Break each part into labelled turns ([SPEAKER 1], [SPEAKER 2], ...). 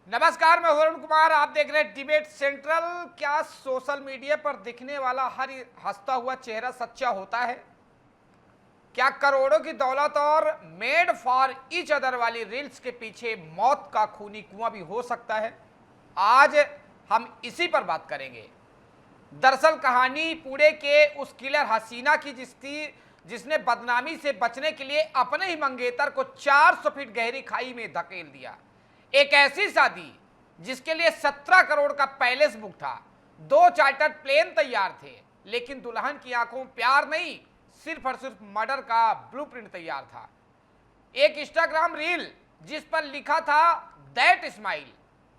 [SPEAKER 1] नमस्कार, मैं वरुण कुमार। आप देख रहे हैं डिबेट सेंट्रल। क्या सोशल मीडिया पर दिखने वाला हर हंसता हुआ चेहरा सच्चा होता है? क्या करोड़ों की दौलत और मेड फॉर ईच अदर वाली रील्स के पीछे मौत का खूनी कुआं भी हो सकता है? आज हम इसी पर बात करेंगे। दरअसल कहानी पुणे के उस किलर हसीना की जिसने बदनामी से बचने के लिए अपने ही मंगेतर को 400 फीट गहरी खाई में धकेल दिया। एक ऐसी शादी जिसके लिए 17 करोड़ का पैलेस बुक था, 2 चार्टर्ड प्लेन तैयार थे, लेकिन दुल्हन की आंखों में प्यार नहीं, सिर्फ और सिर्फ मर्डर का ब्लूप्रिंट तैयार था। एक इंस्टाग्राम रील जिस पर लिखा था दैट स्माइल,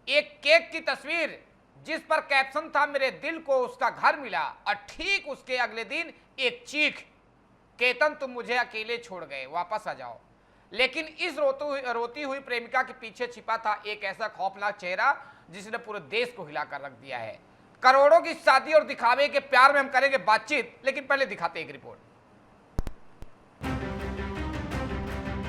[SPEAKER 1] एक केक की तस्वीर जिस पर कैप्शन था मेरे दिल को उसका घर मिला, और ठीक उसके अगले दिन एक चीख, केतन तुम मुझे अकेले छोड़ गए, वापस आ जाओ। लेकिन इस रोती हुई प्रेमिका के पीछे छिपा था एक ऐसा खौफनाक चेहरा जिसने पूरे देश को हिलाकर रख दिया है। करोड़ों की शादी और दिखावे के प्यार में हम करेंगे बातचीत, लेकिन पहले दिखाते एक रिपोर्ट।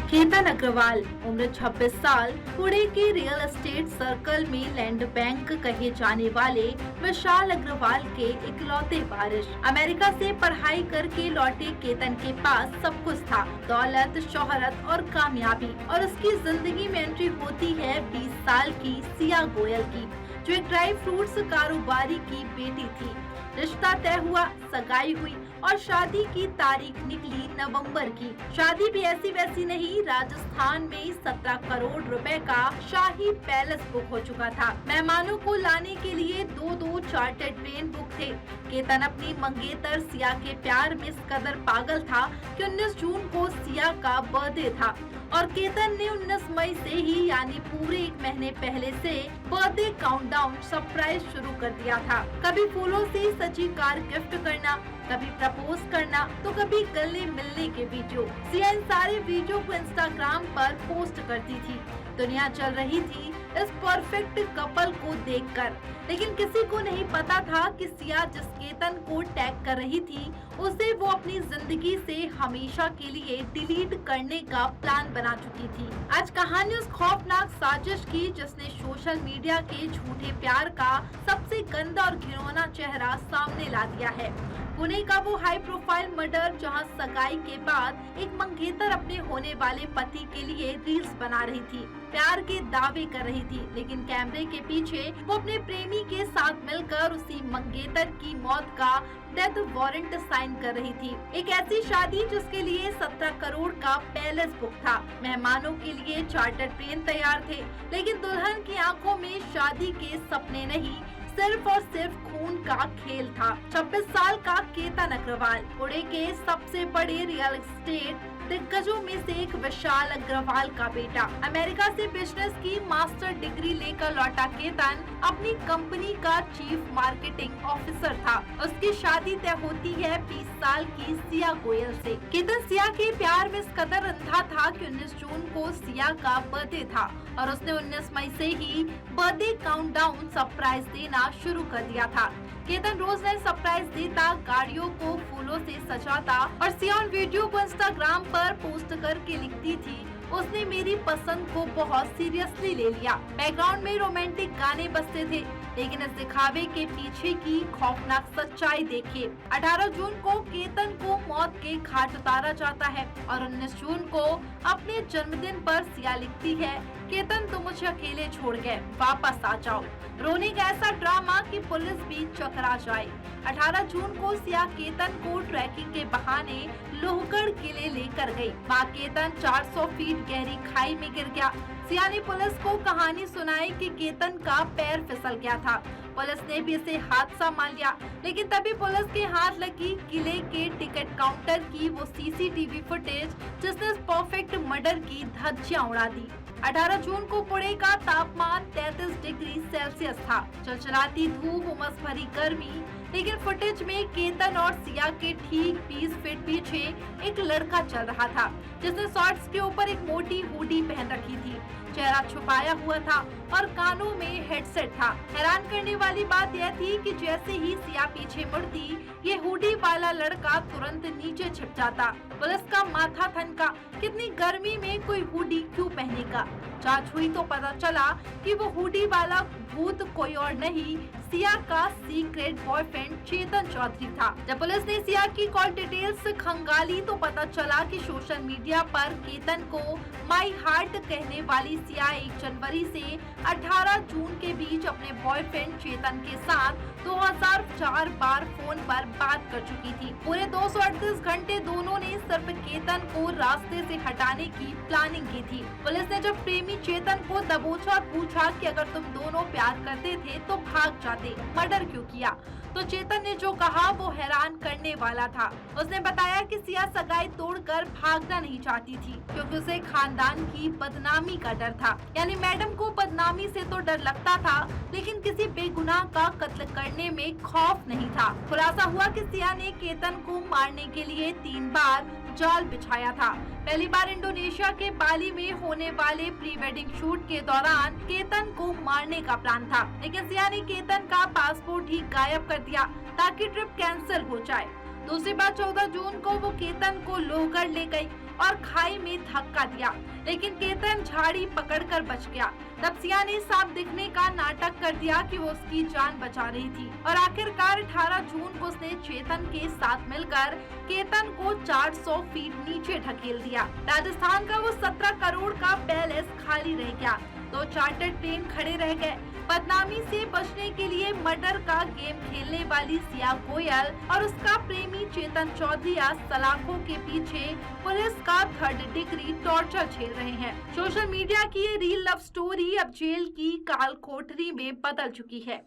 [SPEAKER 2] केतन अग्रवाल, उम्र 26 साल, पुणे के रियल एस्टेट सर्कल में लैंड बैंक कहे जाने वाले विशाल अग्रवाल के इकलौते वारिस। अमेरिका से पढ़ाई करके लौटे केतन के पास सब कुछ था, दौलत, शोहरत और कामयाबी, और उसकी जिंदगी में एंट्री होती है 20 साल की सिया गोयल की, जो एक ड्राई फ्रूट्स कारोबारी की बेटी थी। रिश्ता तय हुआ, सगाई हुई और शादी की तारीख निकली नवंबर की। शादी भी ऐसी वैसी नहीं, राजस्थान में 17 करोड़ रुपए का शाही पैलेस बुक हो चुका था। मेहमानों को लाने के लिए 2 चार्टर्ड प्लेन बुक थे। केतन अपनी मंगेतर सिया के प्यार में इस कदर पागल था कि 19 जून को सिया का बर्थडे था और केतन ने 19 मई से ही, यानी पूरे 1 महीने पहले से बर्थडे काउंटडाउन सरप्राइज शुरू कर दिया था। कभी फूलों से सजी कार गिफ्ट करना, कभी प्रपोज करना, तो कभी गले मिलने के वीडियो। सिया इन सारे वीडियो को इंस्टाग्राम पर पोस्ट करती थी। दुनिया चल रही थी इस परफेक्ट कपल को देखकर, लेकिन किसी को नहीं पता था कि सिया जिस केतन को टैग कर रही थी उसे वो अपनी जिंदगी से हमेशा के लिए डिलीट करने का प्लान बना चुकी थी। आज कहानी उस खौफनाक साजिश की जिसने सोशल मीडिया के झूठे प्यार का सबसे गंदा और घिनौना चेहरा सामने ला दिया है। पुणे का वो हाई प्रोफाइल मर्डर जहां सगाई के बाद एक मंगेतर अपने होने वाले पति के लिए रील्स बना रही थी, प्यार के दावे कर रही थी, लेकिन कैमरे के पीछे वो अपने प्रेमी के साथ मिलकर उसी मंगेतर की मौत का डेथ वारंट साइन कर रही थी। एक ऐसी शादी जिसके लिए 17 करोड़ का पैलेस बुक था, मेहमानों के लिए चार्टर्ड प्लेन तैयार थे, लेकिन दुल्हन की आंखों में शादी के सपने नहीं, सिर्फ और सिर्फ खून का खेल था। 26 साल का केतन अग्रवाल, पुणे के सबसे बड़े रियल एस्टेट दिग्गजों में से एक विशाल अग्रवाल का बेटा। अमेरिका से बिजनेस की मास्टर डिग्री लेकर लौटा केतन अपनी कंपनी का चीफ मार्केटिंग ऑफिसर था। उसकी शादी तय होती है 20 साल की सिया गोयल से। केतन सिया के प्यार में इस कदर अंधा था कि 19 जून को सिया का बर्थडे था और उसने 19 मई से ही बर्थडे काउंटडाउन सरप्राइज देना शुरू कर दिया था। केतन रोज नए सरप्राइज देता, गाड़ियों को फूलों से सजाता और सिया उन वीडियो को इंस्टाग्राम पर पोस्ट करके लिखती थी, उसने मेरी पसंद को बहुत सीरियसली ले लिया। बैकग्राउंड में रोमांटिक गाने बजते थे, लेकिन इस दिखावे के पीछे की खौफनाक सच्चाई देखिए। 18 जून को केतन को मौत के घाट उतारा जाता है और 19 जून को अपने जन्मदिन पर सिया लिखती है, केतन तुम मुझे अकेले छोड़ गए, वापस आ जाओ। रोने का ऐसा ड्रामा कि पुलिस भी चकरा जाए। 18 जून को सिया केतन को ट्रैकिंग के बहाने लोहगढ़ किले लेकर गई। वहाँ केतन 400 फीट गहरी खाई में गिर गया। सिया ने पुलिस को कहानी सुनाई कि केतन का पैर फिसल गया था। पुलिस ने भी इसे हादसा मान लिया, लेकिन तभी पुलिस के हाथ लगी किले के टिकट काउंटर की वो सीसीटीवी फुटेज जिसने इस परफेक्ट मर्डर की धज्जियां उड़ा दी। 18 जून को पुणे का तापमान 33 डिग्री सेल्सियस था, चलचलाती धूप, उमस भरी गर्मी, लेकिन फुटेज में केतन और सिया के ठीक 20 फीट पीछे एक लड़का चल रहा था जिसने शॉर्ट्स के ऊपर एक मोटी हुडी पहन रखी थी। चेहरा छुपाया हुआ था और कानों में हेडसेट था। हैरान करने वाली बात यह थी कि जैसे ही सिया पीछे मुड़ती, ये हुडी वाला लड़का तुरंत नीचे छिप जाता। पुलिस का माथा ठनका, कितनी गर्मी में कोई हुडी क्यों पहनेगा। जांच हुई तो पता चला कि वो हुडी वाला भूत कोई और नहीं, सिया का सीक्रेट बॉयफ्रेंड चेतन चौधरी था। जब पुलिस ने सिया की कॉल डिटेल्स खंगाली तो पता चला कि सोशल मीडिया पर केतन को माई हार्ट कहने वाली सिया 1 जनवरी से 18 जून के बीच अपने बॉयफ्रेंड चेतन के साथ 2004 बार फोन पर बात कर चुकी थी। पूरे 238 घंटे दोनों ने सिर्फ केतन को रास्ते से हटाने की प्लानिंग की थी। पुलिस ने जब प्रेमी चेतन को दबोचा और पूछा कि अगर तुम दोनों प्यार करते थे तो भाग जाते, मर्डर क्यों किया, तो चेतन ने जो कहा वो हैरान करने वाला था। उसने बताया कि सिया सगाई तोड़कर भागना नहीं चाहती थी क्योंकि उसे खानदान की बदनामी का डर था। यानी मैडम को बदनामी से तो डर लगता था, लेकिन किसी बेगुनाह का कत्ल करने में खौफ नहीं था। खुलासा हुआ कि सिया ने केतन को मारने के लिए 3 बार जाल बिछाया था। पहली बार इंडोनेशिया के बाली में होने वाले प्री वेडिंग शूट के दौरान केतन को मारने का प्लान था, लेकिन सिया ने केतन का पासपोर्ट ही गायब कर दिया ताकि ट्रिप कैंसिल हो जाए। दूसरी बार 14 जून को वो केतन को लोहगढ़ ले गई और खाई में धक्का दिया, लेकिन केतन झाड़ी पकड़कर बच गया। तब सिया ने सांप दिखने का नाटक कर दिया कि वो उसकी जान बचा रही थी और आखिरकार 18 जून को उसने चेतन के साथ मिलकर केतन को 400 फीट नीचे ढकेल दिया। राजस्थान का वो 17 करोड़ का पैलेस खाली रह गया, 2 चार्टर्ड प्लेन खड़े रह गए। बदनामी से बचने के लिए मर्डर का गेम खेलने वाली सिया गोयल और उसका प्रेमी चेतन चौधरी आज सलाखों के पीछे पुलिस का 3rd डिग्री टॉर्चर झेल रहे हैं। सोशल मीडिया की ये रील लव स्टोरी अब जेल की काल कोठरी में बदल चुकी है।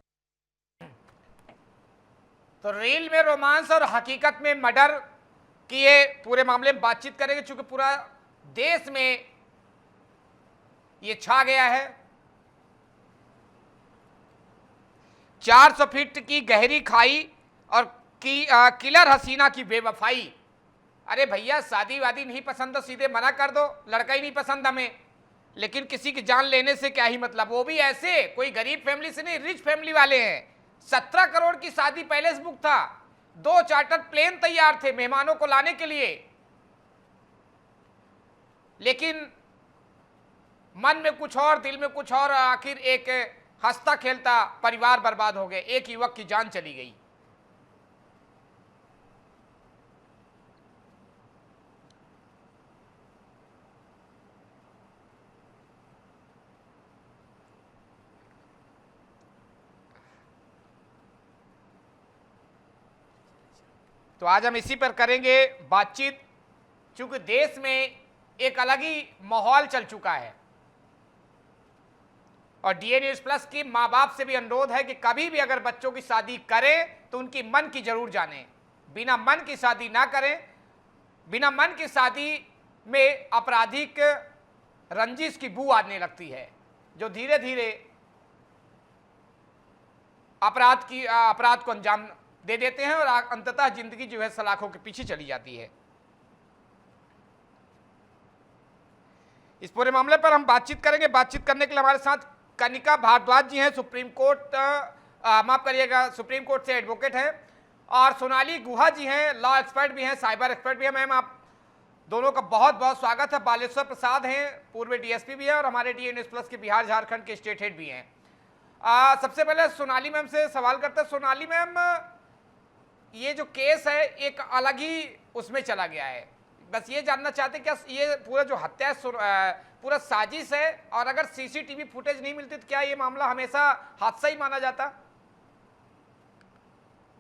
[SPEAKER 1] तो रील में रोमांस और हकीकत में मर्डर की ये पूरे मामले में बातचीत करेंगे, चूंकि पूरा देश में ये छा गया है। 400 फीट की गहरी खाई और किलर हसीना की बेवफाई। अरे भैया, शादी वादी नहीं पसंद तो सीधे मना कर दो, लड़का ही नहीं पसंद हमें, लेकिन किसी की जान लेने से क्या ही मतलब, वो भी ऐसे कोई गरीब फैमिली से नहीं, रिच फैमिली वाले हैं। 17 करोड़ की शादी पैलेस बुक था, 2 चार्टर्ड प्लेन तैयार थे मेहमानों को लाने के लिए, लेकिन मन में कुछ और, दिल में कुछ और, आखिर एक हंसता खेलता परिवार बर्बाद हो गए, एक युवक की जान चली गई। तो आज हम इसी पर करेंगे बातचीत, क्योंकि देश में एक अलग ही माहौल चल चुका है और डीएन न्यूज़ प्लस की माँ बाप से भी अनुरोध है कि कभी भी अगर बच्चों की शादी करें तो उनकी मन की जरूर जानें, बिना मन की शादी ना करें। बिना मन की शादी में आपराधिक रंजिश की बू आने लगती है, जो धीरे धीरे अपराध को अंजाम दे देते हैं और अंततः जिंदगी जो है सलाखों के पीछे चली जाती है। इस पूरे मामले पर हम बातचीत करेंगे। बातचीत करने के लिए हमारे साथ कनिका भारद्वाज जी हैं, सुप्रीम कोर्ट से एडवोकेट हैं, और सोनाली गुहा जी हैं, लॉ एक्सपर्ट भी हैं, साइबर एक्सपर्ट भी हैं। मैम, आप दोनों का बहुत बहुत स्वागत है। बालेश्वर प्रसाद हैं, पूर्व डीएसपी भी हैं और हमारे डीएन न्यूज़ प्लस के बिहार झारखंड के स्टेट हेड भी हैं। सबसे पहले सोनाली मैम से सवाल करते हैं। सोनाली मैम, ये जो केस है एक अलग ही उसमें चला गया है, बस ये जानना चाहते हैं क्या ये पूरा जो हत्या पूरा साजिश है, और अगर सीसीटीवी फुटेज नहीं मिलती तो क्या ये मामला हमेशा हादसा ही माना जाता?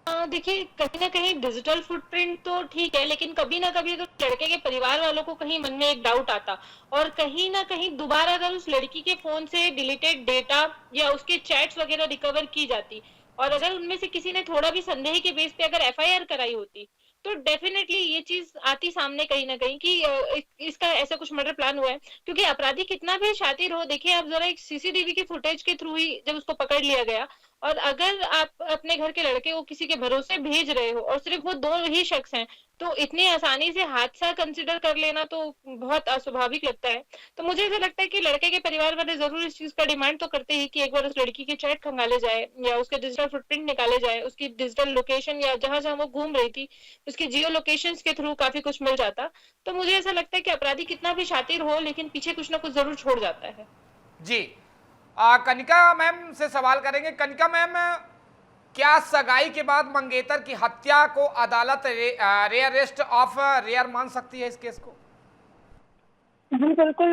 [SPEAKER 3] देखिए, कहीं ना कहीं डिजिटल फुटप्रिंट तो ठीक है, लेकिन कभी ना कभी अगर लड़के के परिवार वालों को कहीं मन में एक डाउट आता और कहीं ना कहीं दोबारा अगर उस लड़की के फोन से डिलीटेड डेटा या उसके चैट्स वगैरह रिकवर की जाती और अगर उनमें से किसी ने थोड़ा भी संदेह के बेस पे अगर एफआईआर कराई होती तो डेफिनेटली ये चीज आती सामने कहीं ना कहीं कि इसका ऐसा कुछ मर्डर प्लान हुआ है। क्योंकि अपराधी कितना भी शातिर हो, देखिए आप जरा एक सीसीटीवी की फुटेज के थ्रू ही जब उसको पकड़ लिया गया और अगर आप अपने घर के लड़के को किसी के भरोसे भेज रहे हो और सिर्फ वो 2 ही शख्स हैं, तो इतनी आसानी से हादसा कंसिडर कर लेना तो बहुत अस्वाभाविक लगता है। तो मुझे ऐसा लगता है कि लड़के के परिवार वाले ज़रूर इस चीज़ का डिमांड तो करते हैं कि एक बार उस लड़की के चैट खंगाले जाए या उसके डिजिटल फुटप्रिंट निकाले जाए, उसकी डिजिटल लोकेशन या जहाँ-जहाँ वो घूम रही थी, उसकी जियो लोकेशंस के थ्रू काफ़ी कुछ मिल जाता। तो मुझे ऐसा लगता है कि अपराधी कितना भी शातिर हो, लेकिन पीछे कुछ ना कुछ ज़रूर छोड़ जाता है।
[SPEAKER 1] जी। कनिका मैम से सवाल करेंगे। कनिका मैम, क्या सगाई के बाद मंगेतर की हत्या को अदालत रेयरेस्ट ऑफ रेयर मान सकती है इस केस को?
[SPEAKER 4] जी बिल्कुल,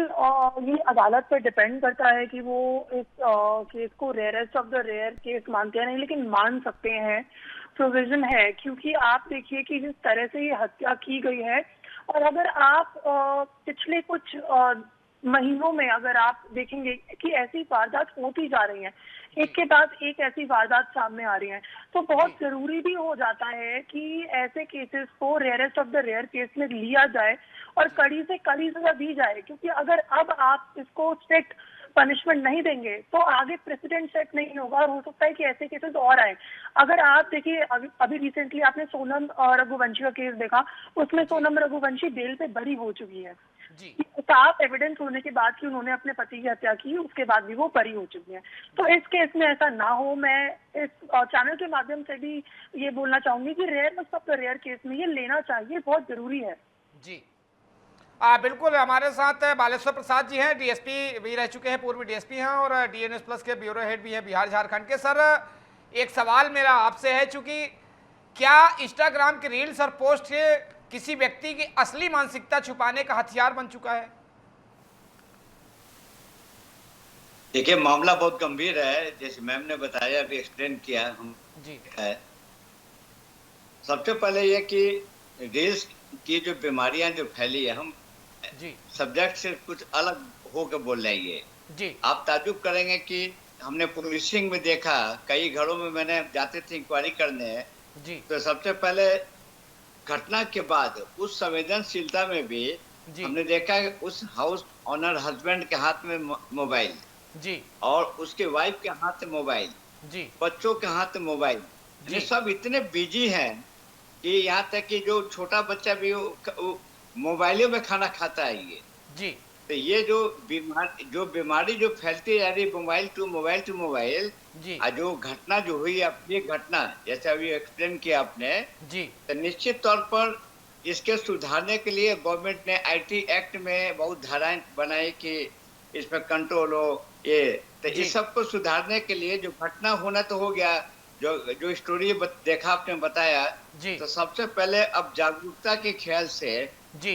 [SPEAKER 4] ये अदालत पर डिपेंड करता है कि वो इस केस को rarest of the rare case मानते हैं नहीं, लेकिन मान सकते हैं, प्रोविजन है। क्योंकि आप देखिए कि जिस तरह से ये हत्या की गई है, और अगर आप पिछले कुछ महीनों में अगर आप देखेंगे कि ऐसी वारदात होती जा रही हैं, एक के बाद एक ऐसी वारदात सामने आ रही हैं, तो बहुत जरूरी भी हो जाता है कि ऐसे केसेस को rarest of the rare case में लिया जाए और कड़ी से कड़ी सजा दी जाए। क्योंकि अगर अब आप इसको स्ट्रिक्ट पनिशमेंट नहीं देंगे तो आगे प्रेसिडेंट सेट नहीं होगा, और हो सकता है कि ऐसे केसेस और आए। अगर आप देखिए, अभी रिसेंटली आपने सोनम रघुवंशी का केस देखा, उसमें सोनम रघुवंशी बेल पे बरी हो चुकी है। साफ एविडेंस होने के बाद कि उन्होंने अपने पति की हत्या की, उसके बाद भी वो बरी हो चुकी है। तो इस केस में ऐसा ना हो, मैं इस चैनल के माध्यम से भी ये बोलना चाहूंगी कि rarest of the rare case में ये लेना चाहिए, बहुत जरूरी है।
[SPEAKER 1] जी बिल्कुल। हमारे साथ बालेश्वर प्रसाद जी हैं, डीएसपी भी रह चुके हैं, पूर्व डीएसपी हैं और डीएनएस प्लस के ब्यूरो हेड भी हैं बिहार झारखंड के। सर, एक सवाल मेरा आपसे है, चूंकि क्या इंस्टाग्राम के रील्स और पोस्ट किसी व्यक्ति की असली मानसिकता छुपाने का हथियार बन चुका है?
[SPEAKER 5] देखिए, मामला बहुत गंभीर है, जैसे मैम ने बताया, अभी एक्सप्लेन किया हम
[SPEAKER 1] जी
[SPEAKER 5] है। सबसे पहले ये कि रील्स की जो बीमारियां जो फैली है, हम
[SPEAKER 1] जी
[SPEAKER 5] सब्जेक्ट से कुछ अलग होकर बोल रहे हैं।
[SPEAKER 1] जी
[SPEAKER 5] आप ताज्जुब करेंगे कि हमने पुलिसिंग में देखा, कई घरों में मैंने जाते थे इंक्वायरी करने,
[SPEAKER 1] जी
[SPEAKER 5] तो सबसे पहले घटना के बाद उस संवेदनशीलता में भी
[SPEAKER 1] जी
[SPEAKER 5] हमने देखा कि उस हाउस ऑनर हस्बैंड के हाथ में मोबाइल,
[SPEAKER 1] जी
[SPEAKER 5] और उसके वाइफ के हाथ में मोबाइल,
[SPEAKER 1] जी
[SPEAKER 5] बच्चों के हाथ में मोबाइल, ये सब इतने बिजी हैं कि यहाँ तक कि जो छोटा बच्चा भी मोबाइलों में खाना खाता है। ये
[SPEAKER 1] जी
[SPEAKER 5] तो ये जो बीमारी जो फैलती जा रही है, मोबाइल टू मोबाइल,
[SPEAKER 1] जी
[SPEAKER 5] और जो घटना जो हुई, ये घटना जैसे अभी एक्सप्लेन किया आपने,
[SPEAKER 1] जी
[SPEAKER 5] तो निश्चित तौर पर इसके सुधारने के लिए गवर्नमेंट ने आईटी एक्ट में बहुत धाराएं बनाई कि इसमें कंट्रोल हो। ये तो इस सब को सुधारने के लिए जो घटना होना तो हो गया, जो स्टोरी देखा आपने बताया, तो सबसे पहले अब जागरूकता के ख्याल से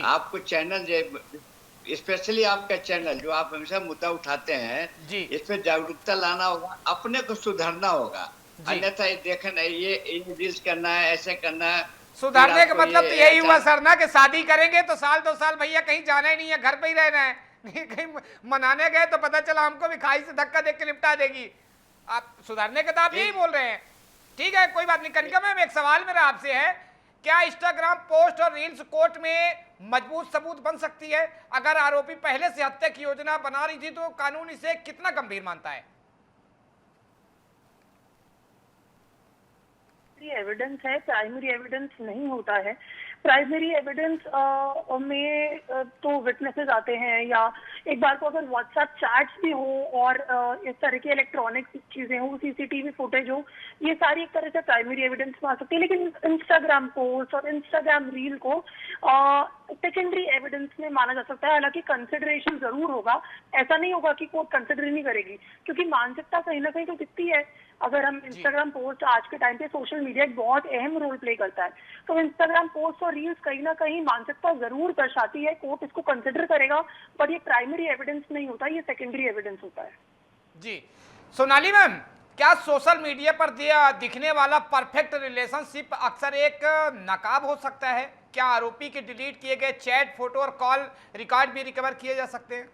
[SPEAKER 5] आपको चैनल, स्पेशली आपका चैनल जो आप हमेशा मुद्दा उठाते हैं, इसमें जागरूकता लाना होगा, अपने को सुधारना होगा। अन्यथा ये देखना, ये रील्स करना है, ऐसे करना है।
[SPEAKER 1] सुधारने का मतलब तो यही हुआ सर ना, कि शादी करेंगे तो साल 2 साल भैया कहीं जाना ही नहीं है, घर पे ही रहना है। कहीं मनाने गए तो पता चला हमको भी खाई से धक्का देख के निपटा देगी। आप सुधारने का तो आप यही बोल रहे हैं। ठीक है, कोई बात नहीं। कनिका मैम, एक सवाल मेरा आपसे है, क्या इंस्टाग्राम पोस्ट और रील्स कोर्ट में मजबूत सबूत बन सकती है? अगर आरोपी पहले से हत्या की योजना बना रही थी तो कानून इसे कितना गंभीर मानता है?
[SPEAKER 4] एविडेंस है, प्राइमरी एविडेंस नहीं होता है। प्राइमरी एविडेंस में तो विटनेसेस आते हैं, या एक बार को अगर व्हाट्सएप चैट्स भी हो और इस तरह की इलेक्ट्रॉनिक चीजें हो, सीसीटीवी फुटेज हो, ये सारी एक तरह से प्राइमरी एविडेंस में आ सकती है। लेकिन इंस्टाग्राम पोस्ट और इंस्टाग्राम रील को सेकेंडरी एविडेंस में माना जा सकता है। हालांकि कंसिडरेशन जरूर होगा, ऐसा नहीं होगा कि कोर्ट कंसिडर ही नहीं करेगी, क्योंकि मानसिकता कहीं ना कहीं तो दिखती है। अगर हम इंस्टाग्राम पोस्ट, आज के टाइम पे सोशल मीडिया एक बहुत अहम रोल प्ले करता है, तो इंस्टाग्राम पोस्ट और रील्स कहीं ना कहीं मानसिकता जरूर दर्शाती है। कोर्ट इसको कंसिडर करेगा, पर ये प्राइमरी एविडेंस नहीं होता, ये सेकेंडरी एविडेंस होता है।
[SPEAKER 1] जी सोनाली मैम, क्या सोशल मीडिया पर दिखने वाला परफेक्ट रिलेशनशिप अक्सर एक नकाब हो सकता है? क्या आरोपी के डिलीट किए गए चैट, फोटो और कॉल रिकॉर्ड भी रिकवर किए जा सकते हैं?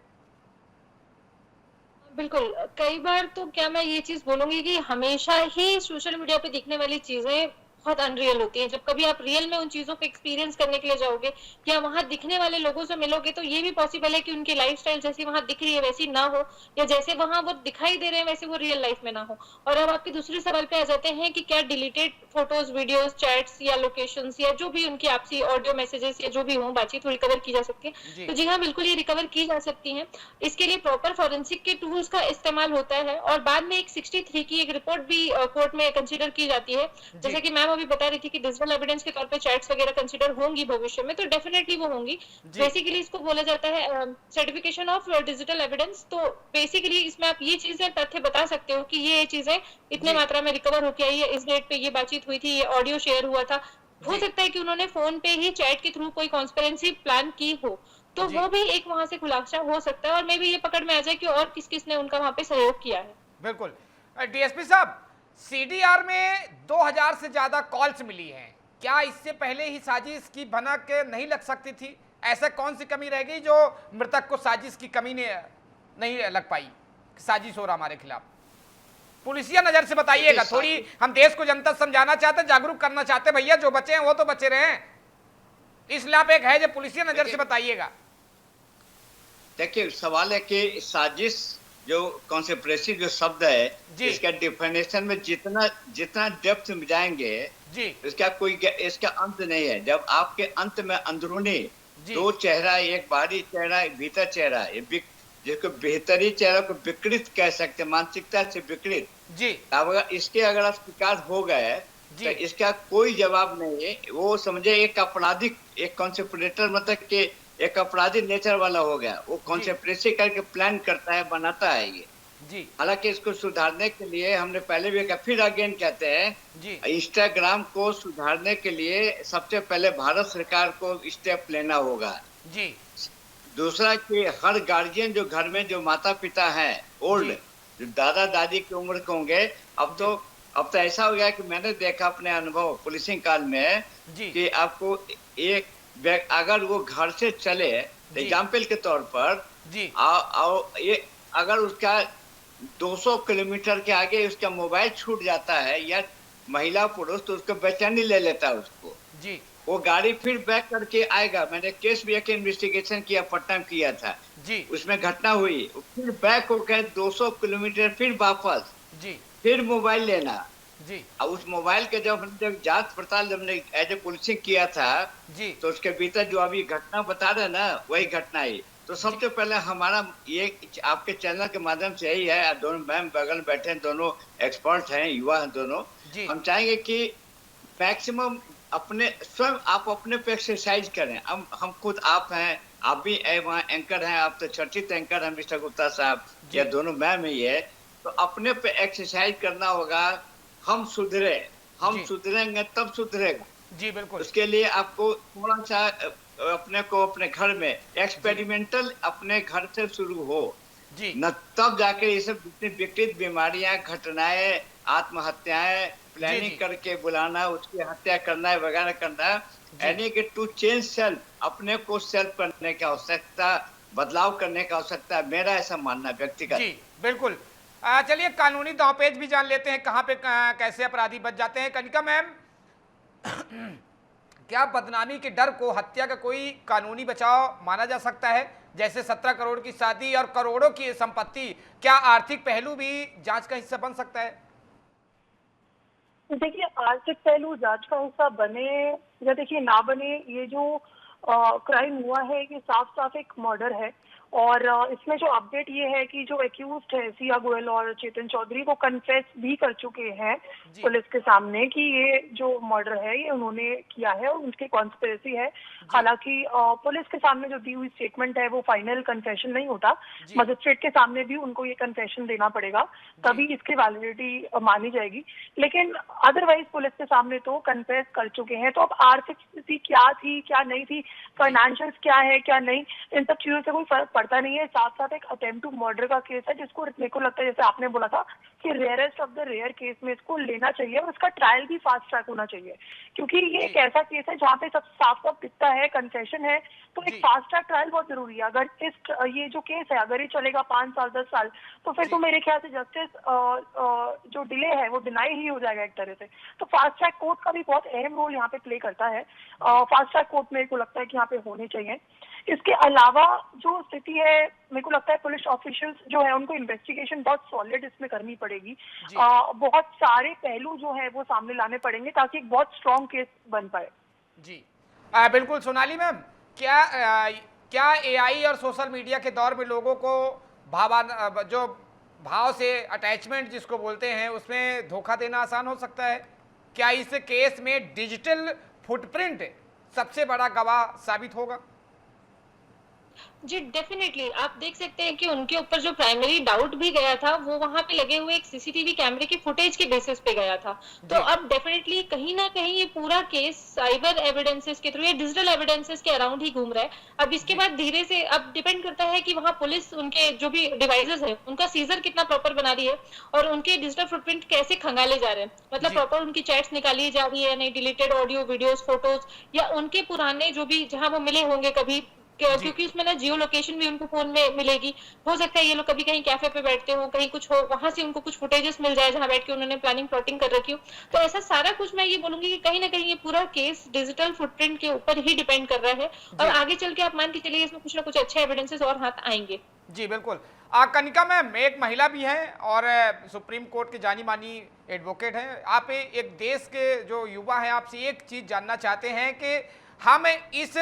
[SPEAKER 3] बिल्कुल, कई बार तो क्या मैं ये चीज बोलूंगी कि हमेशा ही सोशल मीडिया पे दिखने वाली चीजें बहुत अनरियल होती है। जब कभी आप रियल में उन चीजों को एक्सपीरियंस करने के लिए जाओगे या वहां दिखने वाले लोगों से मिलोगे, तो ये भी पॉसिबल है कि उनकी लाइफस्टाइल जैसी वहां दिख रही है वैसी ना हो, या जैसे वहां वो दिखाई दे रहे हैं वैसे वो रियल लाइफ में ना हो। और अब आपके दूसरे सवाल पे आ जाते हैं कि क्या डिलीटेड फोटोज, वीडियोस, चैट्स या लोकेशंस या जो भी उनकी आपसी ऑडियो मैसेजेस या जो भी हो बातचीत वो रिकवर की जा सकती है। तो जी हाँ, बिल्कुल ये रिकवर की जा सकती है। इसके लिए प्रॉपर फॉरेंसिक के टूल्स का इस्तेमाल होता है और बाद में एक 63 की एक रिपोर्ट भी कोर्ट में कंसीडर की जाती है। जैसे कि मैम अभी बता रही थी कि डिजिटल एविडेंस के तौर पे चैट्स वगैरह कंसीडर होंगी भविष्य में, तो डेफिनेटली वो होंगी। बेसिकली इसको बोला जाता है सर्टिफिकेशन ऑफ डिजिटल एविडेंस। तो बेसिकली इसमें आप ये चीजें तथ्य बता सकते हो कि ये चीजें इतने मात्रा में रिकवर होके आई है, इस डेट पे ये बातचीत हुई थी, ये ऑडियो शेयर हुआ था। हो सकता है कि उन्होंने फोन पे ही चैट के थ्रू कोई कॉन्स्पिरेंसी प्लान की हो, तो वो भी एक वहां से खुलासा हो सकता है और मे भी ये पकड़ में आ जाए कि और किस किस ने उनका वहां पे सहयोग किया है।
[SPEAKER 1] बिल्कुल। डीएसपी साहब, सीडीआर में 2000 से ज्यादा कॉल्स मिली हैं, क्या इससे पहले ही साजिश की भनक नहीं लग सकती थी? ऐसा कौन सी कमी रह गई जो मृतक को साजिश की कमी ने नहीं लग पाई, साजिश हो रहा हमारे खिलाफ? पुलिसिया नजर से बताइएगा थोड़ी, हम देश को जनता समझाना चाहते हैं, जागरूक करना चाहते हैं। भैया जो बचे हैं वो तो बचे रहे हैं, इसलिए आप एक है जो पुलिसिया नजर से बताइएगा।
[SPEAKER 5] देखिए, सवाल है कि साजिश जो कॉन्स्पिरेसी जो शब्द है, इसका डिफिनेशन में जितना डेप्थ में जाएंगे जी, इसका अंत नहीं है। जब आपके अंत में अंदरूनी दो चेहरा, एक बाहरी चेहरा, एक भीतर चेहरा, जिसको बेहतरी चेहरा को विकृत कह सकते, मानसिकता से विकृत जी, अगर आप शिकार हो गए तो इसका कोई जवाब नहीं है। वो समझे एक आपराधिक, एक कॉन्स्पिरेटर, मतलब कि एक अपराधी नेचर वाला हो गया। वो कॉन्स्पिरेसी करके प्लान करता है, बनाता है ये जी। हालांकि इसको सुधारने के लिए हमने पहले भी कहा, फिर अगेन कहते हैं, इंस्टाग्राम को सुधारने के लिए सबसे पहले भारत सरकार को स्टेप लेना होगा जी। दूसरा कि हर गार्जियन जो घर में जो माता पिता हैं ओल्ड, जो दादा दादी की उम्र के होंगे, अब तो ऐसा हो गया कि मैंने देखा अपने अनुभव पुलिसिंग काल में कि आपको एक अगर वो घर से चले, एग्जाम्पल के तौर पर ये अगर उसका 200 किलोमीटर के आगे उसका मोबाइल छूट जाता है या महिला पुरुष, तो उसको बेचैनी ले लेता है उसको जी। वो गाड़ी फिर बैक करके आएगा। मैंने केस भी एक इन्वेस्टिगेशन किया, पटना में किया था जी, उसमें घटना हुई। फिर बैक होकर 200 किलोमीटर फिर वापस जी, फिर मोबाइल लेना जी। अब उस मोबाइल के जब जांच पड़ताल हमने एज ए पुलिसिंग किया था जी, तो उसके भीतर जो अभी घटना बता रहे ना, वही घटना ही। तो सबसे पहले हमारा ये आपके चैनल के माध्यम से यही है, दोनों मैम बगल में बैठे हैं, दोनों एक्सपर्ट हैं, युवा हैं दोनों, हम चाहेंगे कि मैक्सिमम अपने स्वयं आप अपने पे एक्सरसाइज करें। हम खुद आप हैं, आप भी वहाँ एंकर हैं, आप तो चर्चित एंकर हैं मिस्टर गुप्ता साहब, या दोनों मैम ही है, तो अपने पे एक्सरसाइज करना होगा। हम सुधरेंगे तब सुधरेगा जी। बिल्कुल, उसके लिए आपको थोड़ा सा अपने घर में एक्सपेरिमेंटल अपने घर से शुरू हो जी, न तब जाके ये सब जितनी विकृत बीमारियां, घटनाएं, आत्महत्याएं प्लानिंग करके बुलाना, उसकी हत्या करना है वगैरह करना, यानी कि टू चेंज सेल्फ, अपने को सेल्फ करने की आवश्यकता, बदलाव करने की आवश्यकता है, मेरा ऐसा मानना व्यक्तिगत जी। बिल्कुल।
[SPEAKER 1] चलिए कानूनी दांवपेच भी जान लेते हैं, कहाँ पे कैसे अपराधी बच जाते हैं। कनिका मैम, क्या बदनामी के डर को हत्या का कोई कानूनी बचाव माना जा सकता है? जैसे 17 करोड़ की शादी और करोड़ों की संपत्ति, क्या आर्थिक पहलू भी जांच का हिस्सा बन सकता है?
[SPEAKER 4] देखिए, आर्थिक पहलू जांच का हिस्सा बने या देखिए ना बने, ये जो क्राइम हुआ है ये साफ साफ एक मर्डर है। और इसमें जो अपडेट ये है कि जो एक्यूज्ड है सिया गोयल और चेतन चौधरी, वो कन्फेस भी कर चुके हैं पुलिस के सामने कि ये जो मर्डर है ये उन्होंने किया है और उनकी कॉन्स्पिरेसी है। हालांकि पुलिस के सामने जो दी हुई स्टेटमेंट है वो फाइनल कन्फेशन नहीं होता, मजिस्ट्रेट के सामने भी उनको ये कन्फेशन देना पड़ेगा, तभी इसकी वैलिडिटी मानी जाएगी। लेकिन अदरवाइज पुलिस के सामने तो कन्फेस कर चुके हैं। तो अब आर्थिक स्थिति क्या थी क्या नहीं थी, फाइनेंशियल क्या है क्या नहीं, इन सब चीजों से कोई फर्क पड़ता नहीं है। साथ साथ एक अटेम्प्ट टू मर्डर का केस है जिसको मेरे को लगता है, जैसे आपने बोला था कि rarest of the rare case में इसको लेना चाहिए और उसका ट्रायल भी फास्ट ट्रैक होना चाहिए, क्योंकि ये एक ऐसा केस है जहाँ पे सब साफ साफ दिखता है, कंसेशन है, तो एक फास्ट ट्रैक ट्रायल बहुत जरूरी है। अगर ये जो केस है अगर ये चलेगा 5 साल 10 साल तो फिर तो मेरे ख्याल से जस्टिस जो डिले है वो डिनाई ही हो जाएगा एक तरह से। तो फास्ट ट्रैक कोर्ट का भी बहुत अहम रोल यहाँ पे प्ले करता है। फास्ट ट्रैक कोर्ट मेरे को लगता है कि यहाँ पे होने चाहिए। इसके अलावा जो स्थिति है मेरे को लगता है पुलिस ऑफिशियल्स जो है उनको इन्वेस्टिगेशन बहुत सॉलिड इसमें करनी पड़ेगी। बहुत सारे पहलू जो है वो सामने लाने पड़ेंगे ताकि एक बहुत स्ट्रॉन्ग केस बन पाए।
[SPEAKER 1] जी बिल्कुल सोनाली मैम, क्या एआई और सोशल मीडिया के दौर में लोगों को जो भाव से अटैचमेंट जिसको बोलते हैं उसमें धोखा देना आसान हो सकता है? क्या इस केस में डिजिटल फुटप्रिंट सबसे बड़ा गवाह साबित होगा?
[SPEAKER 3] जी डेफिनेटली आप देख सकते हैं कि उनके ऊपर जो प्राइमरी डाउट भी गया था वो वहां पे लगे हुए एक सीसीटीवी कैमरे की फुटेज के बेसिस पे गया था। तो अब डेफिनेटली कहीं ना कहीं ये पूरा केस साइबर एविडेंसेस के थ्रू या डिजिटल एविडेंसेस के अराउंड ही घूम रहा है। अब इसके बाद धीरे से अब डिपेंड करता है कि वहां पुलिस उनके जो भी डिवाइसेस है उनका सीजर कितना प्रॉपर बना रही है और उनके डिजिटल फुटप्रिंट कैसे खंगाले जा रहे हैं, मतलब प्रॉपर उनकी चैट्स निकाली जा रही है, नहीं डिलीटेड ऑडियो वीडियोस फोटोज या उनके पुराने जो भी जहां वो मिले होंगे कभी, क्योंकि उसमें ना जियो लोकेशन भी उनको फोन में मिलेगी। हो सकता है ये लोग कभी कहीं कैफे पे बैठते हो, कहीं कुछ हो, वहां से उनको कुछ फुटेजेस मिल जाए जहां बैठ के उन्होंने प्लानिंग प्लॉटिंग कर रखी हो। तो ऐसा सारा कुछ मैं ये बोलूंगी कि कहीं ना कहीं ये पूरा केस डिजिटल फुटप्रिंट के ऊपर ही डिपेंड कर रहा है और आगे चल के आप मान के चलिए इसमें कुछ ना कुछ अच्छे एविडेंसेस और हाथ आएंगे।
[SPEAKER 1] जी बिल्कुल। कनिका मैम एक महिला भी हैं और सुप्रीम कोर्ट के जानी मानी एडवोकेट हैं। आप एक देश के जो युवा हैं आपसे एक चीज जानना चाहते हैं कि हम इस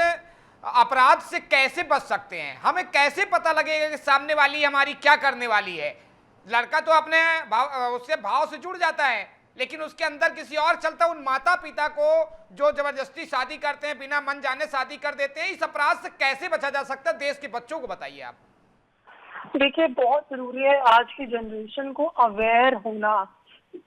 [SPEAKER 1] अपराध से कैसे बच सकते हैं? हमें कैसे पता लगेगा कि सामने वाली हमारी क्या करने वाली है? लड़का तो अपने उससे भाव से जुड़ जाता है लेकिन उसके अंदर किसी और चलता, उन माता पिता को जो जबरदस्ती शादी करते हैं, बिना मन जाने शादी कर देते हैं, इस अपराध से कैसे बचा जा सकता है? देश के बच्चों को बताइए आप।
[SPEAKER 4] देखिए बहुत जरूरी है आज की जनरेशन को अवेयर होना,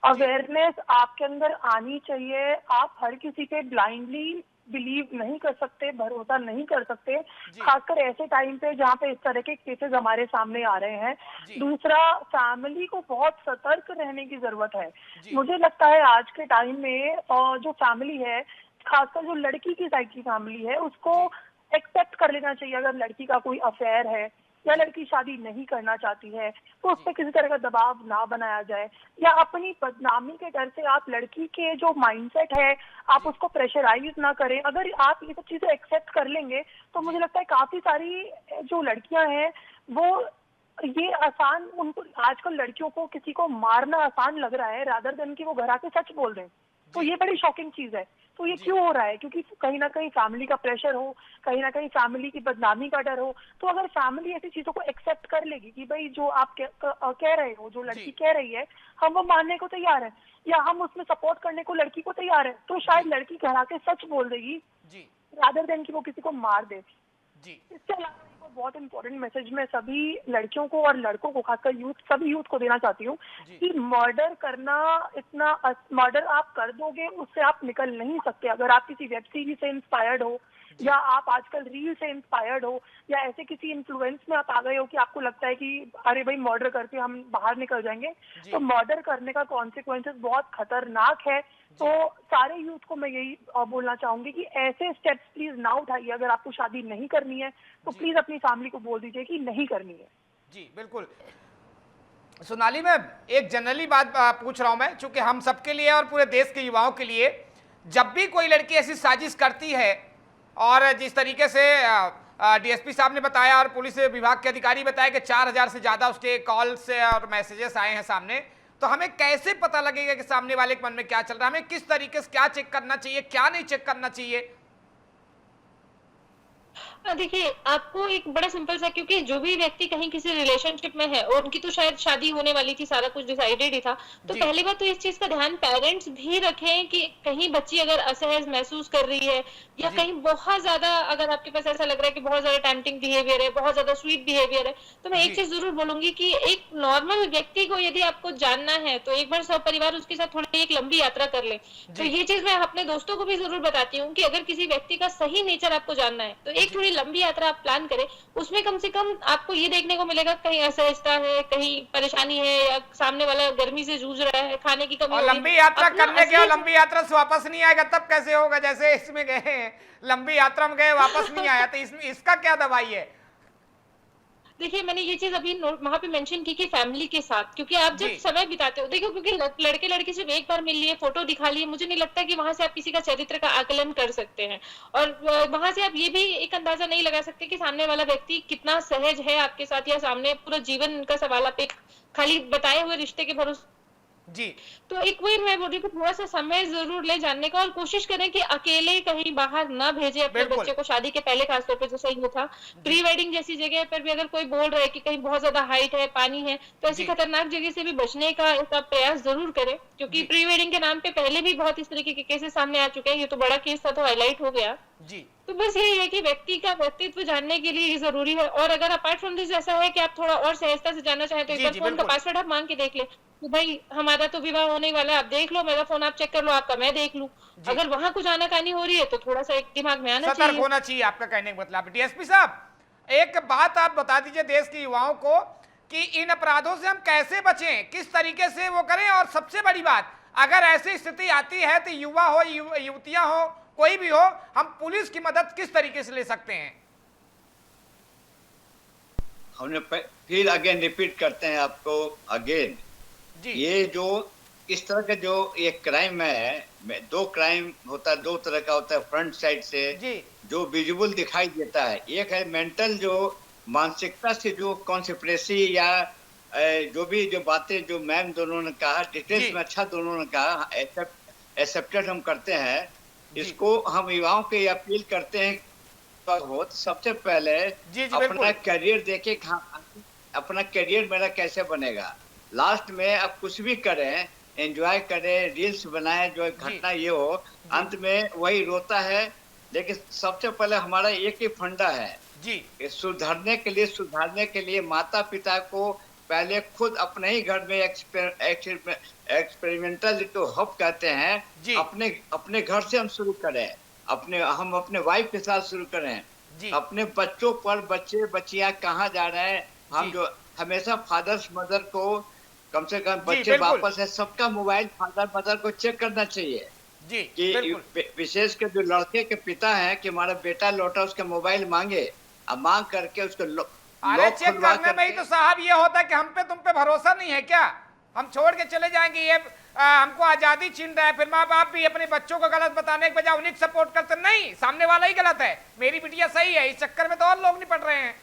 [SPEAKER 4] अवेयरनेस आपके अंदर आनी चाहिए। आप हर किसी पे ब्लाइंडली बिलीव नहीं कर सकते, भरोसा नहीं कर सकते, खासकर ऐसे टाइम पे जहाँ पे इस तरह के केसेस हमारे सामने आ रहे हैं। दूसरा, फैमिली को बहुत सतर्क रहने की जरूरत है। मुझे लगता है आज के टाइम में जो फैमिली है, खासकर जो लड़की की साइड की फैमिली है, उसको एक्सेप्ट कर लेना चाहिए। अगर लड़की का कोई अफेयर है या लड़की शादी नहीं करना चाहती है तो उस पर किसी तरह का दबाव ना बनाया जाए, या अपनी बदनामी के डर से आप लड़की के जो माइंडसेट है आप उसको प्रेशराइज ना करें। अगर आप ये सब चीजें एक्सेप्ट कर लेंगे तो मुझे लगता है काफी सारी जो लड़कियां हैं वो ये आसान, उनको आजकल लड़कियों को किसी को मारना आसान लग रहा है रादर देन कि वो घर आके सच बोल दें। तो ये बड़ी शॉकिंग चीज है। तो ये क्यों हो रहा है? क्योंकि कहीं ना कहीं फैमिली का प्रेशर हो, कहीं ना कहीं फैमिली की बदनामी का डर हो। तो अगर फैमिली ऐसी चीजों को एक्सेप्ट कर लेगी कि भाई जो आप कह रहे हो, जो लड़की कह रही है, हम वो मानने को तैयार है या हम उसमें सपोर्ट करने को लड़की को तैयार है, तो शायद लड़की घर आके सच बोल देगी रादर देन कि वो किसी को मार दे। इसके अलावा बहुत इंपॉर्टेंट मैसेज मैं सभी लड़कियों को और लड़कों को, खासकर यूथ, सभी यूथ को देना चाहती हूँ कि मर्डर करना, इतना मर्डर आप कर दोगे उससे आप निकल नहीं सकते। अगर आप किसी वेब सीरीज से इंस्पायर्ड हो या आप आजकल रील से इंस्पायर्ड हो या ऐसे किसी इन्फ्लुएंस में आप आ गए हो कि आपको लगता है कि अरे भाई मर्डर करके हम बाहर निकल जाएंगे, तो मर्डर करने का कॉन्सिक्वेंसेस बहुत खतरनाक है। तो सारे यूथ को मैं यही बोलना चाहूंगी कि ऐसे स्टेप्स प्लीज ना उठाइए। अगर आपको शादी नहीं करनी है तो प्लीज अपनी फैमिली को बोल दीजिए कि नहीं करनी है।
[SPEAKER 1] जी बिल्कुल। सोनाली मैम एक जनरली बात पूछ रहा हूं मैं, चूंकि हम सबके लिए और पूरे देश के युवाओं के लिए, जब भी कोई लड़की ऐसी साजिश करती है और जिस तरीके से डीएसपी साहब ने बताया और पुलिस विभाग के अधिकारी बताया कि 4000 से ज्यादा उसके कॉल्स और मैसेजेस आए हैं सामने, तो हमें कैसे पता लगेगा कि सामने वाले के मन में क्या चल रहा है? हमें किस तरीके से क्या चेक करना चाहिए, क्या नहीं चेक करना चाहिए?
[SPEAKER 3] देखिए आपको एक बड़ा सिंपल सा, क्योंकि जो भी व्यक्ति कहीं किसी रिलेशनशिप में है और उनकी तो शायद शादी होने वाली थी, सारा कुछ डिसाइडेड ही था, तो पहली बात तो इस चीज का ध्यान पेरेंट्स भी रखें कि कहीं बच्ची अगर असहज महसूस कर रही है या कहीं बहुत ज्यादा अगर आपके पास ऐसा लग रहा है कि बहुत ज्यादा टेम्पटिंग बिहेवियर है, बहुत ज्यादा स्वीट बिहेवियर है, तो मैं एक चीज जरूर बोलूंगी कि एक नॉर्मल व्यक्ति को यदि आपको जानना है तो एक बार सब परिवार उसके साथ थोड़ी एक लंबी यात्रा कर ले। तो ये चीज मैं अपने दोस्तों को भी जरूर बताती हूँ कि अगर किसी व्यक्ति का सही नेचर आपको जानना है तो एक थोड़ी कोई लंबी यात्रा आप प्लान करें, उसमें कम से कम आपको ये देखने को मिलेगा कहीं असहजता है, कहीं परेशानी है, या सामने वाला गर्मी से जूझ रहा है, खाने की कमी
[SPEAKER 1] और
[SPEAKER 3] हो रही है।
[SPEAKER 1] लंबी यात्रा
[SPEAKER 3] अपना
[SPEAKER 1] करने के और
[SPEAKER 3] असली
[SPEAKER 1] लंबी यात्रा से वापस नहीं आएगा तब कैसे होगा? जैसे इसमें गए हैं, लंबी यात्रा में गए, वापस नहीं आया, तो इसमें इसका क्या दवाई है?
[SPEAKER 3] देखिए, मैंने ये चीज अभी वहां पे मेंशन की कि फैमिली के साथ, क्योंकि आप
[SPEAKER 1] जी।
[SPEAKER 3] जब समय बिताते हो, देखो, क्योंकि लड़के लड़की सिर्फ एक बार मिल लिए, फोटो दिखा लिए, मुझे नहीं लगता कि वहां से आप किसी का चरित्र का आकलन कर सकते हैं। और वहां से आप ये भी एक अंदाजा नहीं लगा सकते कि सामने वाला व्यक्ति कितना सहज है आपके साथ, या सामने पूरा जीवन का सवाल आप एक खाली बताए हुए रिश्ते के भरोसे।
[SPEAKER 1] जी
[SPEAKER 3] तो एक वही मैं बोल रही हूँ कि थोड़ा सा समय जरूर ले जानने का, और कोशिश करें कि अकेले कहीं बाहर ना भेजे अपने
[SPEAKER 1] बिल्कुल।
[SPEAKER 3] बच्चे को, शादी के पहले खासतौर पे, जैसा ये था। प्री वेडिंग जैसी जगह पर भी अगर कोई बोल रहा है कि कहीं बहुत ज्यादा हाइट है, पानी है, तो ऐसी
[SPEAKER 1] जी।
[SPEAKER 3] खतरनाक जगह से भी बचने का एक आप प्रयास जरूर करें, क्योंकि
[SPEAKER 1] जी।
[SPEAKER 3] प्री वेडिंग के नाम पे पहले भी बहुत इस तरीके के केसेस सामने आ चुके हैं। ये तो बड़ा केस था तो हाईलाइट हो गया।
[SPEAKER 1] जी
[SPEAKER 3] तो बस यही है कि व्यक्ति का व्यक्तित्व जानने के लिए ये जरूरी है। और अगर अपार्ट फ्रॉम दिस ऐसा है कि आप थोड़ा और सहजता से जानना चाहें, तो एक
[SPEAKER 1] जी,
[SPEAKER 3] बार
[SPEAKER 1] जी,
[SPEAKER 3] फोन का
[SPEAKER 1] बिल्कुल।
[SPEAKER 3] पासवर्ड आप मांग के देख ले कि भाई हमारा तो विवाह होने ही वाला है, आप देख लो, मेरा फोन आप चेक कर लो, आपका मैं देख लूं।
[SPEAKER 1] जी।
[SPEAKER 3] अगर वहां कुछ आनाकानी हो रही है तो थोड़ा सा एक दिमाग में आना
[SPEAKER 1] सतर्क
[SPEAKER 3] चाहिए।
[SPEAKER 1] होना चाहिए, आपका कहने का मतलब। डीएसपी साहब, एक बात आप बता दीजिए देश के युवाओं को कि इन अपराधों से हम कैसे बचें, किस तरीके से वो करें, और सबसे बड़ी बात, अगर ऐसी स्थिति आती है तो युवा हो, युवतियां हो, कोई भी हो, हम पुलिस की मदद किस तरीके से ले सकते हैं?
[SPEAKER 5] हमने फिर अगेन रिपीट करते हैं आपको अगेन,
[SPEAKER 1] जी
[SPEAKER 5] ये जो इस तरह का जो ये क्राइम है, दो क्राइम होता है, दो तरह का होता है। फ्रंट साइड से
[SPEAKER 1] जी
[SPEAKER 5] जो विजुअल दिखाई देता है, एक है मेंटल, जो मानसिकता से जो कॉन्स्पिरेसी या जो भी जो बातें जो मैम दोनों ने कहा,
[SPEAKER 1] जी।
[SPEAKER 5] डिटेल्स में अच्छा दोनों ने कहा, एक्सेप्टेड हम करते हैं।
[SPEAKER 1] जी।
[SPEAKER 5] इसको हम युवाओं को ये अपील करते हैं, तो सबसे पहले
[SPEAKER 1] जी,
[SPEAKER 5] अपना
[SPEAKER 1] बिल्कुल।
[SPEAKER 5] करियर देखे, अपना करियर मेरा कैसे बनेगा। लास्ट में आप कुछ भी करें, एंजॉय करें, रील्स बनाएं, जो घटना ये हो, अंत में वही रोता है। लेकिन सबसे पहले हमारा एक ही फंडा है
[SPEAKER 1] जी
[SPEAKER 5] कि सुधारने के लिए माता पिता को पहले खुद अपने ही घर में एक्सपेरिमेंटल जो हब कहते हैं,
[SPEAKER 1] जी।
[SPEAKER 5] अपने घर से हम शुरू करें, हम अपने वाइफ के साथ शुरू करें,
[SPEAKER 1] जी
[SPEAKER 5] अपने बच्चों पर, बच्चे बच्चियां कहाँ जा रहे हैं, हम
[SPEAKER 1] जी।
[SPEAKER 5] जो हमेशा फादर्स मदर को कम से कम बच्चे
[SPEAKER 1] बिल्कुल।
[SPEAKER 5] वापस है, सबका मोबाइल फादर मदर को चेक करना चाहिए।
[SPEAKER 1] जी
[SPEAKER 5] कि
[SPEAKER 1] बिल्कुल।
[SPEAKER 5] विशेष कर जो लड़के के पिता हैं कि हमारा बेटा लौटा, उसका मोबाइल मांगे, अब मांग करके उसको
[SPEAKER 1] अरे
[SPEAKER 5] लॉक
[SPEAKER 1] चेक
[SPEAKER 5] खुलवा
[SPEAKER 1] करने में ही
[SPEAKER 5] करके,
[SPEAKER 1] तो साहब ये होता है कि हम पे तुम पे भरोसा नहीं है क्या? हम छोड़ के चले जाएंगे, ये हमको आजादी छीन रहा है, फिर माँ बाप भी अपने बच्चों को गलत बताने के बजाय उन्हीं को सपोर्ट करते, नहीं, सामने वाला ही गलत है, मेरी बिटिया सही है, इस चक्कर में तो और लोग निपट रहे हैं।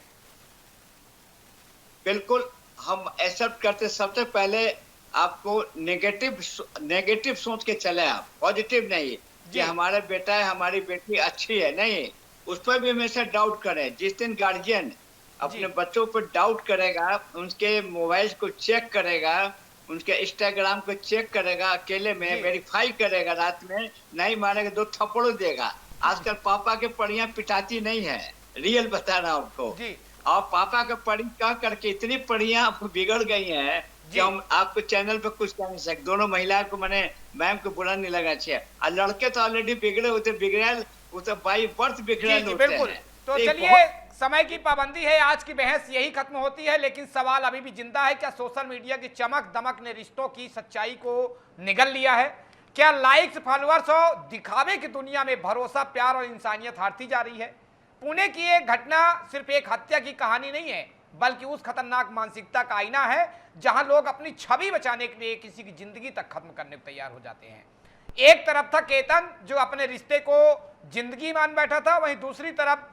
[SPEAKER 5] बिल्कुल हम एक्सेप्ट करते। सबसे पहले आपको नेगेटिव सोच के चले, आप पॉजिटिव नहीं कि हमारा बेटा है, हमारी बेटी अच्छी है, नहीं, उस पर भी हमेशा डाउट करें। जिस दिन गार्जियन अपने बच्चों पर डाउट करेगा, उनके मोबाइल को चेक करेगा, उनके इंस्टाग्राम को चेक करेगा, अकेले में वेरीफाई करेगा, रात में नहीं मानेगा, 2 थप्पड़ देगा। आजकल पापा के पढ़ियां पिटाती नहीं है, रियल बता रहा हूं आपको। और पापा के पढ़ी कह करके इतनी पढ़ियां बिगड़ गई हैं कि हम आपको चैनल पे कुछ कह नहीं सकते। दोनों महिला को, मैंने मैम को बुरा नहीं लगा चाहिए, और लड़के तो ऑलरेडी बिगड़े होते, वो तो बाई बर्थ बिगड़े होते
[SPEAKER 1] बिल्कुल।
[SPEAKER 5] हैं।
[SPEAKER 1] तो चलिए, समय की पाबंदी है, आज की बहस यही खत्म होती है, लेकिन सवाल अभी भी जिंदा है, क्या सोशल मीडिया की चमक दमक ने रिश्तों की सच्चाई को निगल लिया है? क्या लाइक्स, फॉलोअर्स और दिखावे की दुनिया में भरोसा, प्यार और इंसानियत हारती जा रही है? पुणे की एक घटना सिर्फ एक हत्या की कहानी नहीं है, बल्कि उस खतरनाक मानसिकता का आईना है जहां लोग अपनी छवि बचाने के लिए किसी की जिंदगी तक खत्म करने को तैयार हो जाते हैं। एक तरफ था केतन जो अपने रिश्ते को जिंदगी मान बैठा था, वहीं दूसरी तरफ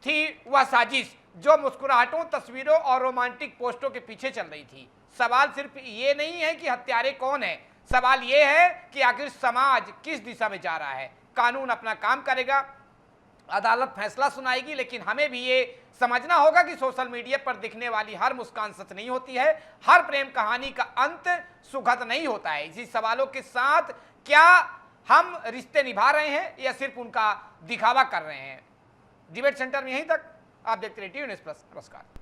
[SPEAKER 1] थी वह साजिश जो मुस्कुराहटों, तस्वीरों और रोमांटिक पोस्टों के पीछे चल रही थी। सवाल सिर्फ ये नहीं है कि हत्यारे कौन है, सवाल ये है कि आखिर समाज किस दिशा में जा रहा है। कानून अपना काम करेगा, अदालत फैसला सुनाएगी, लेकिन हमें भी ये समझना होगा कि सोशल मीडिया पर दिखने वाली हर मुस्कान सच नहीं होती है, हर प्रेम कहानी का अंत सुखद नहीं होता है। इसी सवालों के साथ क्या हम रिश्ते निभा रहे हैं या सिर्फ उनका दिखावा कर रहे हैं? डिबेट सेंटर में यहीं तक। आप देखते रहिए टीवी न्यूज़ प्लस। नमस्कार।